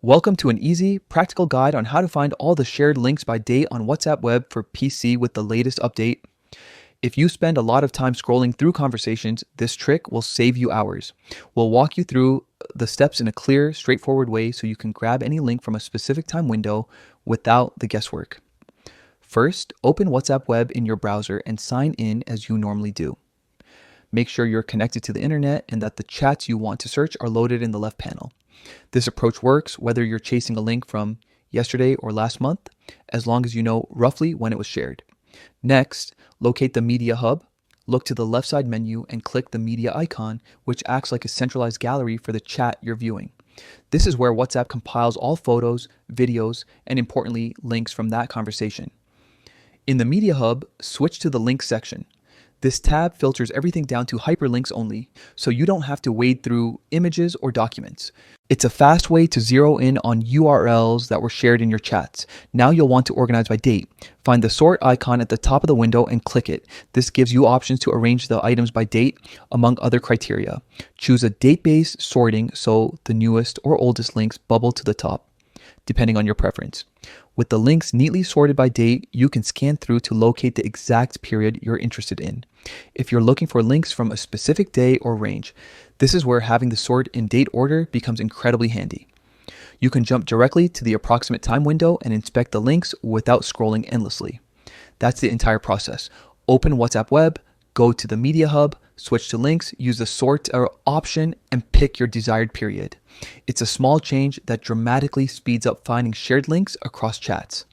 Welcome to an easy, practical guide on how to find all the shared links by date on WhatsApp Web for PC with the latest update. If you spend a lot of time scrolling through conversations, this trick will save you hours. We'll walk you through the steps in a clear, straightforward way so you can grab any link from a specific time window without the guesswork. First, open WhatsApp Web in your browser and sign in as you normally do. Make sure you're connected to the internet and that the chats you want to search are loaded in the left panel. This approach works whether you're chasing a link from yesterday or last month, as long as you know roughly when it was shared. Next, locate the Media Hub, look to the left side menu and click the media icon, which acts like a centralized gallery for the chat you're viewing. This is where WhatsApp compiles all photos, videos, and importantly, links from that conversation. In the Media Hub, switch to the Links section. This tab filters everything down to hyperlinks only, so you don't have to wade through images or documents. It's a fast way to zero in on URLs that were shared in your chats. Now you'll want to organize by date. Find the sort icon at the top of the window and click it. This gives you options to arrange the items by date, among other criteria. Choose a date-based sorting so the newest or oldest links bubble to the top, depending on your preference. With the links neatly sorted by date, you can scan through to locate the exact period you're interested in. If you're looking for links from a specific day or range, this is where having the sort in date order becomes incredibly handy. You can jump directly to the approximate time window and inspect the links without scrolling endlessly. That's the entire process. Open WhatsApp Web, go to the Media Hub, switch to links, use the sort option, and pick your desired period. It's a small change that dramatically speeds up finding shared links across chats.